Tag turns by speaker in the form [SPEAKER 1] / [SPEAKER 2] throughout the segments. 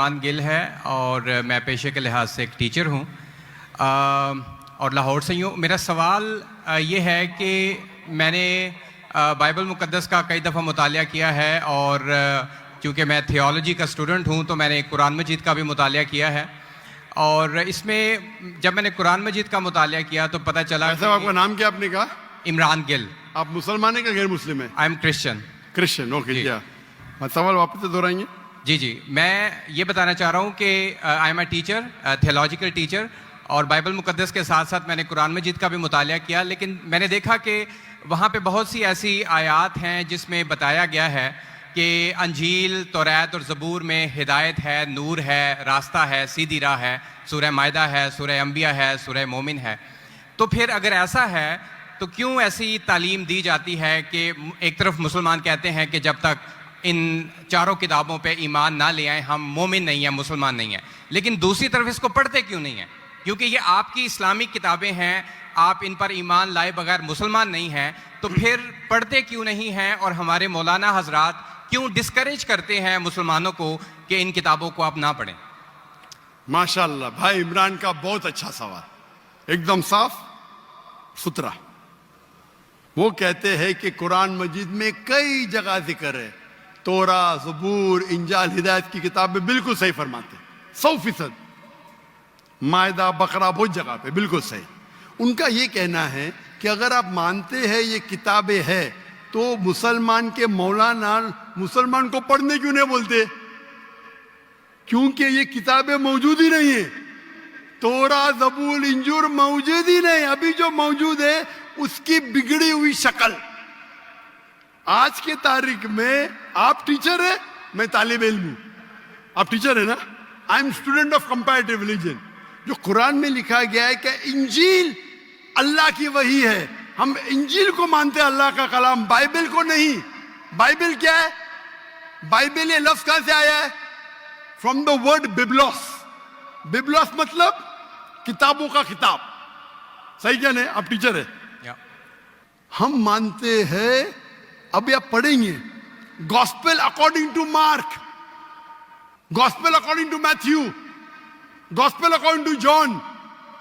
[SPEAKER 1] इमरान गिल है और मैं पेशे के लिहाज से एक टीचर हूँ और लाहौर से ही हूँ। मेरा सवाल ये है कि मैंने बाइबल मुक़द्दस का कई दफ़ा मुतालिया किया है और क्योंकि मैं थियोलॉजी का स्टूडेंट हूँ तो मैंने कुरान मजीद का भी मुतालिया किया है और इसमें जब मैंने कुरान मजीद का मुतालिया किया तो पता चला।
[SPEAKER 2] साहब आपका नाम क्या आपने कहा?
[SPEAKER 1] इमरान गिल।
[SPEAKER 2] आप मुसलमान हैं कि गैर मुस्लिम हैं?
[SPEAKER 1] I am Christian.
[SPEAKER 2] Christian, okay. क्या सवाल वापस से दोहराएंगे?
[SPEAKER 1] जी, मैं ये बताना चाह रहा हूँ कि I am a teacher, theological teacher, और बाइबल मुक़द्दस के साथ साथ मैंने कुरान मजीद का भी मुतालिया किया, लेकिन मैंने देखा कि वहाँ पे बहुत सी ऐसी आयात हैं जिसमें बताया गया है कि अंजील, तौरात और ज़बूर में हिदायत है, नूर है, रास्ता है, सीधी राह है, सूरह मायदा है, सूरह अंबिया है, सूरह मोमिन है। तो फिर अगर ऐसा है तो क्यों ऐसी तालीम दी जाती है कि एक तरफ मुसलमान कहते हैं कि जब तक इन चारों किताबों पे ईमान ना ले आए हम मोमिन नहीं हैं, मुसलमान नहीं हैं, लेकिन दूसरी तरफ इसको पढ़ते क्यों नहीं हैं? क्योंकि ये आपकी इस्लामिक किताबें हैं, आप इन पर ईमान लाए बगैर मुसलमान नहीं हैं, तो फिर पढ़ते क्यों नहीं हैं? और हमारे मौलाना हजरात क्यों डिस्करेज करते हैं मुसलमानों को कि इन किताबों को आप ना पढ़ें?
[SPEAKER 2] माशाअल्लाह, भाई इमरान का बहुत अच्छा सवाल, एकदम साफ सुथरा। वो कहते हैं कि कुरान मजीद में कई जगह जिक्र है, तोरा, ज़बूर, इंजाल, हिदायत की किताबें बिल्कुल सही फरमाते, 100%। मायदा, बकरा, बहुत जगह पे बिल्कुल सही। उनका ये कहना है कि अगर आप मानते हैं ये किताबें हैं तो मुसलमान के मौलाना मुसलमान को पढ़ने क्यों नहीं बोलते? क्योंकि ये किताबें मौजूद ही नहीं है। तोरा, ज़बूर, इंजूर मौजूद ही नहीं। अभी जो मौजूद है उसकी बिगड़ी हुई शक्ल। आज के तारीख में आप टीचर है, मैं तालिब इल्म हूं। आप टीचर है ना? I am student of comparative religion. जो कुरान में लिखा गया है कि इंजील अल्लाह की वही है, हम इंजील को मानते हैं, अल्लाह का कलाम, बाइबल को नहीं। बाइबल क्या है? बाइबल ये लफ्ज कहां से आया है? From the word biblos. Biblos मतलब किताबों का किताब। सही क्या नहीं? आप टीचर है। हम मानते हैं, अभी आप पढ़ेंगे, gospel according to Mark, gospel according to Matthew, gospel according to John,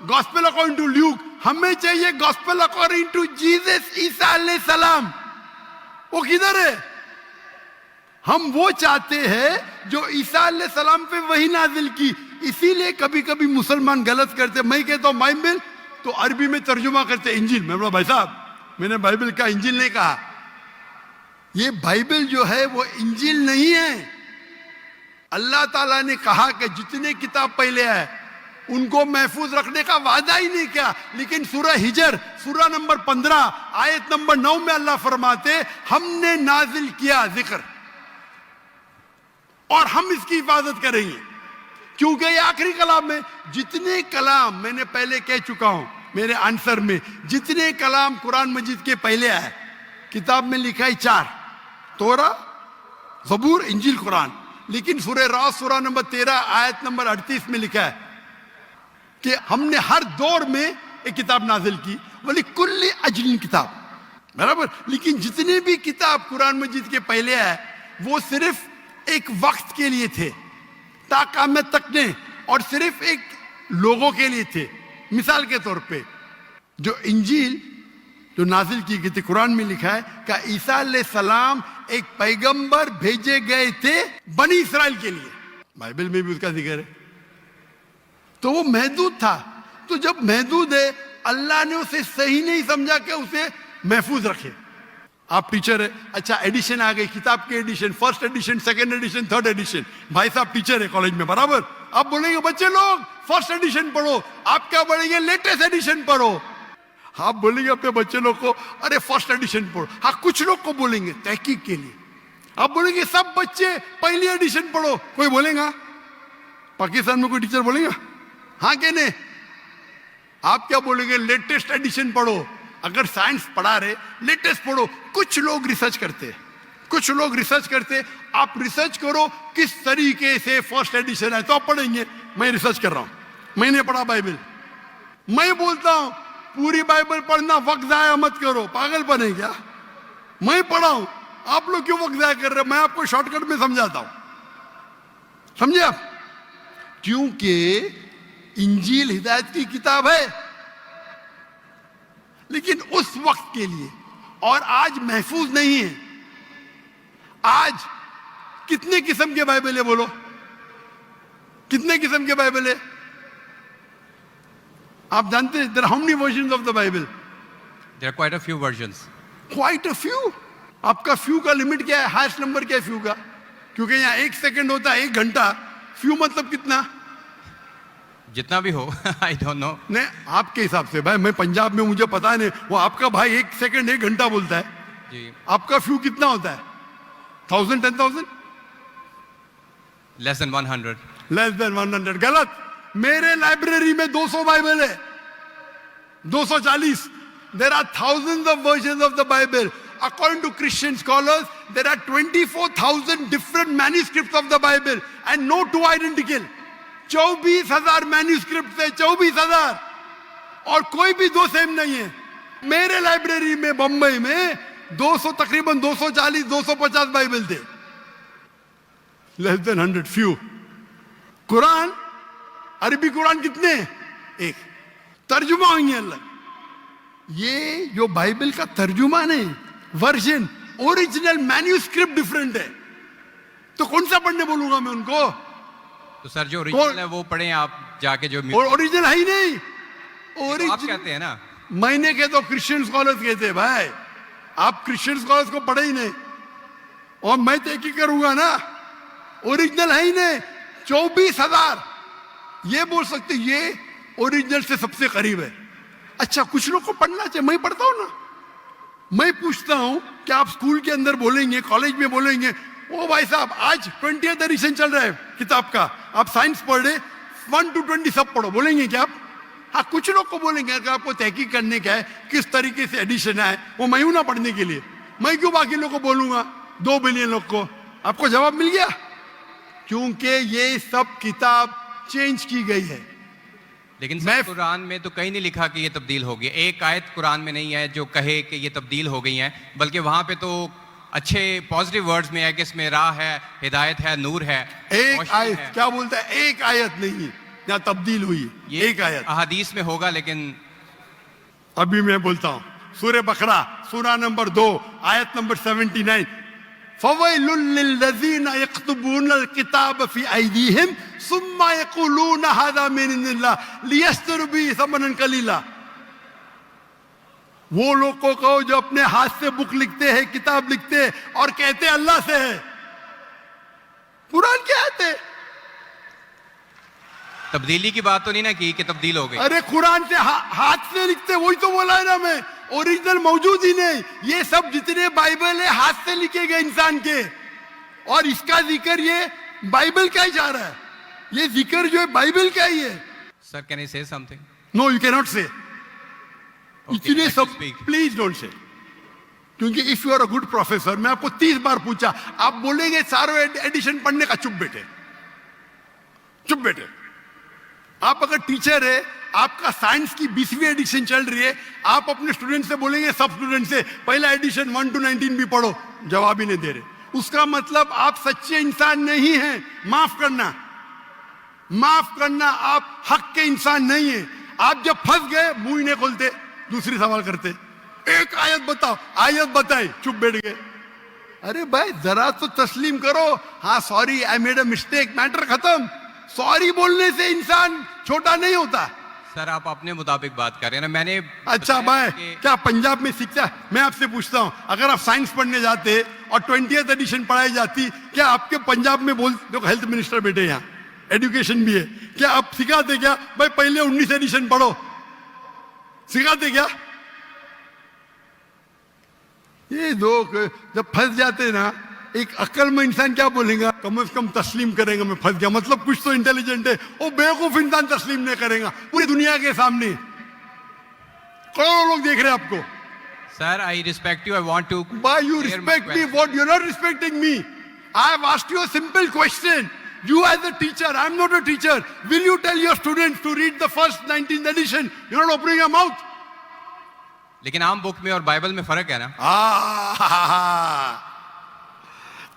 [SPEAKER 2] gospel according to Luke. हमें चाहिए gospel according to Jesus Isa अलैहिस्सलाम। वो किधर है? हम वो चाहते हैं जो ईसा अलैहिस्सलाम पे वही नाजिल की। इसीलिए कभी कभी मुसलमान गलत करते। मैं कहता हूं बाइबल, तो अरबी में तर्जुमा करते इंजील। मैं बोला भाई साहब, मैंने बाइबल का इंजील नहीं कहा। ये बाइबल जो है वो इंजील नहीं है। अल्लाह ताला ने कहा कि जितने किताब पहले है उनको महफूज रखने का वादा ही नहीं किया, लेकिन सूरह हिजर, सूरह नंबर 15 आयत नंबर 9 में अल्लाह फरमाते हमने नाजिल किया जिक्र और हम इसकी हिफाजत करेंगे, क्योंकि ये आखिरी कलाम है। जितने कलाम, मैंने पहले कह चुका हूं मेरे आंसर में, जितने कलाम कुरान मजीद के पहले आए, किताब में लिखा है 4, तोरा, ज़बूर, इंजील, कुरान। लेकिन सूरह रास सूरह नंबर 13 आयत नंबर 38 में लिखा है कि हमने हर दौर में एक किताब नाजिल की, बोली कुल्ली अजलिन किताब, बराबर। लेकिन जितने भी किताब कुरान मजीद के पहले आए वो सिर्फ एक वक्त के लिए थे, ता क़यामत तक ने, और सिर्फ एक लोगों के लिए थे। मिसाल के तौर पे जो इंजील जो नाजिल की गई थी, कुरान में लिखा है कि ईसा अलैहिस्सलाम एक पैगंबर भेजे गए थे बनी इस्राइल के लिए। बाइबल में भी उसका जिक्र है। तो वो महदूद था। तो जब महदूद है, अल्लाह ने उसे सही नहीं समझा कि उसे महफूज रखे। आप टीचर है, अच्छा एडिशन आ गई, किताब के edition, first edition, second edition, third edition. भाई साहब टीचर है कॉलेज में, बराबर। आप बोलेंगे बच्चे लोग फर्स्ट एडिशन पढ़ो, आप क्या बोलेंगे? लेटेस्ट एडिशन पढ़ो। आप बोलेंगे अपने बच्चे लोग को अरे फर्स्ट एडिशन पढ़ो। हाँ, कुछ लोग को बोलेंगे तहकीक के लिए। आप बोलेंगे सब बच्चे पहली एडिशन पढ़ो, कोई बोलेगा? पाकिस्तान में कोई टीचर बोलेगा हाँ के नहीं? आप क्या बोलेंगे? लेटेस्ट एडिशन पढ़ो। अगर साइंस पढ़ा रहे, लेटेस्ट पढ़ो। कुछ लोग रिसर्च करते, कुछ लोग रिसर्च करते। आप रिसर्च करो किस तरीके से फर्स्ट एडिशन है तो आप पढ़ेंगे। मैं रिसर्च कर रहा हूं, मैंने पढ़ा बाइबल। मैं बोलता हूं पूरी बाइबल पढ़ना, वक्त जाया मत करो, पागल बने क्या? मैं पढ़ा हूं, आप लोग क्यों वक्त जाया कर रहे हैं? मैं आपको शॉर्टकट में समझाता हूं, समझे आप? क्योंकि इंजील हिदायत की किताब है, लेकिन उस वक्त के लिए, और आज महफूज नहीं है। आज कितने किस्म के बाइबल है बोलो? कितने किस्म के बाइबल है? आप जानते हैं there how many versions of the Bible?
[SPEAKER 1] There are quite a few versions.
[SPEAKER 2] Quite a few. आपका फ्यू का लिमिट क्या है? हाईएस्ट नंबर क्या है फ्यू का? क्योंकि यहाँ 1 सेकंड होता है 1 घंटा। फ्यू मतलब कितना?
[SPEAKER 1] जितना भी हो आई डोंट नो।
[SPEAKER 2] नहीं, आपके हिसाब से भाई, मैं पंजाब में, मुझे पता नहीं। वो आपका भाई 1 सेकंड 1 घंटा बोलता है
[SPEAKER 1] जी।
[SPEAKER 2] आपका फ्यू कितना होता है? 1000, 10,000?
[SPEAKER 1] Less than 100।
[SPEAKER 2] Less than 100। गलत। मेरे लाइब्रेरी में 200 बाइबल है, 240। There are thousands of versions of the Bible. According to Christian scholars, there are 24,000 different manuscripts of the Bible and no two identical. 24,000 manuscripts है, 24,000, और कोई भी दो सेम नहीं है। मेरे लाइब्रेरी में बंबई में 200, तकरीबन 240, 250 बाइबल थे। Less than 100, few. कुरान, अरबी कुरान कितने हैं? 1। तर्जुमा होंगे अलग। ये जो बाइबल का तर्जुमा नहीं, वर्जन, ओरिजिनल मैन्यूस्क्रिप्ट डिफरेंट है। तो कौन सा पढ़ने बोलूंगा मैं उनको?
[SPEAKER 1] तो सर जो ओरिजिनल है वो पढ़ें आप जाके, जो
[SPEAKER 2] ओरिजिनल है ही नहीं।
[SPEAKER 1] तो आप कहते हैं ना।
[SPEAKER 2] मैंने कहे तो क्रिश्चियन स्कॉलर्स कहते हैं भाई। आप क्रिश्चियन स्कॉलर्स को पढ़े ही नहीं, और मैं तो एक ही करूंगा ना। ओरिजिनल है ही नहीं। 24,000 ये बोल सकते ये ओरिजिनल से सबसे करीब है। अच्छा, कुछ लोग को पढ़ना चाहिए, मैं पढ़ता हूं ना। मैं पूछता हूं कि आप स्कूल के अंदर बोलेंगे, कॉलेज में बोलेंगे, ओ भाई साहब आज 20th एडिशन चल रहा है किताब का, आप साइंस पढ़ रहे, 1 to 20 सब पढ़ो, बोलेंगे क्या आप? हाँ, कुछ लोग को बोलेंगे। अगर आपको तहकीक करने का है किस तरीके से एडिशन आए, वो मैं हूं ना पढ़ने के लिए, मैं क्यों बाकी लोग को बोलूंगा? 2 बिलियन लोग को। आपको जवाब मिल गया? क्योंकि ये सब किताब चेंज की गई है।
[SPEAKER 1] लेकिन सर कुरान में तो कहीं नहीं लिखा कि ये तब्दील हो गई। एक आयत कुरान में नहीं है जो कहे कि ये तब्दील हो गई है, बल्कि वहां पे तो अच्छे पॉजिटिव वर्ड्स में है कि इसमें राह है, हिदायत है, नूर है।
[SPEAKER 2] एक आयत क्या बोलता है? एक आयत नहीं यहाँ तब्दील हुई, एक आयत।
[SPEAKER 1] अहादीस में होगा, लेकिन
[SPEAKER 2] अभी मैं बोलता हूँ। सूरह बकरा, सूरा नंबर 2, आयत नंबर 79। फवैलुल लिल्लज़ीना यक्तुबूनल किताब फी अयदीहिम सुम्मा यक़ूलूना हाज़ा मिन इंदिल्लाह लियश्तरू बिही समनन कलीला। वो लोग को कहो जो अपने हाथ से बुक लिखते हैं, किताब लिखते हैं, और कहते हैं अल्लाह से है। कुरान क्या आते?
[SPEAKER 1] तब्दीली की बात तो नहीं ना की कि तब्दील हो गई।
[SPEAKER 2] अरे कुरान से हाथ से लिखते, वही तो बोला है ना मैं। ओरिजिनल मौजूद ही नहीं। ये सब जितने बाइबल है हाथ से लिखे गए इंसान के, और इसका जिक्र ये बाइबल का ही जा रहा है। ये जिक्र जो है बाइबल का ही है।
[SPEAKER 1] Sir can I say something?
[SPEAKER 2] No, you can not say. इतने सब प्लीज डोंट से, क्योंकि if you are a good professor, मैं आपको 30 बार पूछा, आप बोलेंगे चारों एडिशन पढ़ने का, चुप बेटे, चुप बेटे। आप अगर टीचर है, आपका साइंस की 20वीं एडिशन चल रही है, आप अपने स्टूडेंट से बोलेंगे, सब स्टूडेंट से पहला एडिशन 1 to 19 भी पढ़ो, जवाब ही नहीं दे रहे। उसका मतलब आप सच्चे इंसान नहीं हैं। माफ करना, माफ करना, आप हक के इंसान नहीं है। आप जब फंस गए मुंह ही नहीं खोलते, दूसरी सवाल करते। एक आयत बताओ, आयत बताई, चुप बैठ गए। अरे भाई जरा तो तस्लीम करो। हाँ sorry, I made a mistake, matter खत्म। सॉरी बोलने से इंसान छोटा नहीं होता।
[SPEAKER 1] सर आप अपने मुताबिक बात कर रहे हैं ना। मैंने
[SPEAKER 2] अच्छा भाई, क्या पंजाब में सीखता है? मैं आपसे पूछता हूं, अगर आप साइंस पढ़ने जाते और 20th एडिशन पढ़ाई जाती, क्या आपके पंजाब में बोल, देखो हेल्थ मिनिस्टर बैठे यहाँ, एजुकेशन भी है, क्या आप सिखाते क्या भाई पहले 19 एडिशन पढ़ो? सिखाते क्या? ये लोग जब फंस जाते ना, एक अक्ल में इंसान क्या बोलेगा? कम से कम तस्लीम करेगा मैं फंस गया, मतलब कुछ तो इंटेलिजेंट है। वो बेवकूफ इंसान तस्लीम नहीं करेगा पूरी दुनिया के सामने। करोड़ों लोग देख रहे हैं आपको।
[SPEAKER 1] Sir I respect you, I want to.
[SPEAKER 2] Why you respect me? What you're not respecting me? I have asked you a simple question. You as a teacher, I'm not a teacher. Will you tell your students to read the first 19th edition? You're not opening your mouth.
[SPEAKER 1] लेकिन आम book में और Bible में फर्क है ना।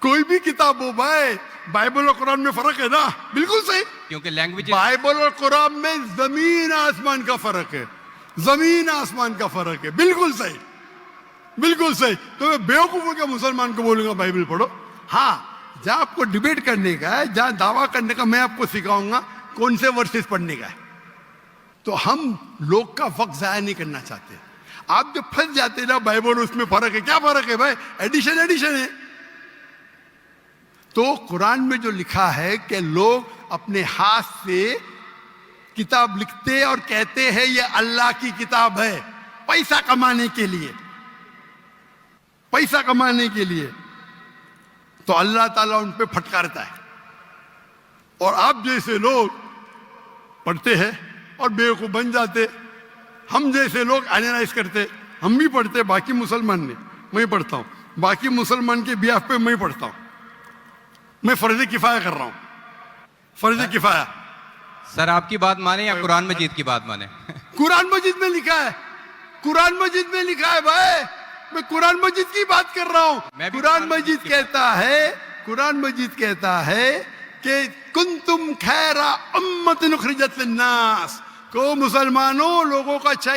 [SPEAKER 2] कोई भी किताब हो भाई, बाइबल और कुरान में फर्क है ना? बिल्कुल सही।
[SPEAKER 1] क्योंकि लैंग्वेज
[SPEAKER 2] बाइबल और कुरान में जमीन आसमान का फर्क है, जमीन आसमान का फर्क है। बिल्कुल सही, बिल्कुल सही। तो मैं बेवकूफों के मुसलमान को बोलूंगा बाइबल पढ़ो। हाँ, जहां आपको डिबेट करने का है, जहां दावा करने का, मैं आपको सिखाऊंगा कौन से वर्सेस पढ़ने का है। तो हम लोग का वक्त जाया नहीं करना चाहते। आप जब फंस जाते ना बाइबल उसमें फर्क है, क्या फर्क है भाई? एडिशन एडिशन है। तो कुरान में जो लिखा है कि लोग अपने हाथ से किताब लिखते और कहते हैं ये अल्लाह की किताब है, पैसा कमाने के लिए, पैसा कमाने के लिए, तो अल्लाह ताला उन पे फटकारता है। और आप जैसे लोग पढ़ते हैं और बेवकूफ बन जाते। हम जैसे लोग एनालाइज करते, हम भी पढ़ते, बाकी मुसलमान ने, मैं पढ़ता हूं, बाकी मुसलमान के बिहाफ पे मैं पढ़ता हूं। मैं फर्ज किफाया कर रहा हूं, फर्ज किफाया।
[SPEAKER 1] सर आपकी बात माने या कुरान मजीद की बात माने?
[SPEAKER 2] कुरान मजीद में लिखा है, कुरान मजीद में लिखा है भाई, मैं कुरान मजीद की बात कर रहा हूं। कुरान मजीद कहता है, कुरान मजीद कहता है कि कुंतुम खैरा उम्मतिन उखरिजत लिन्नास, को मुसलमानों लोगों का अच्छा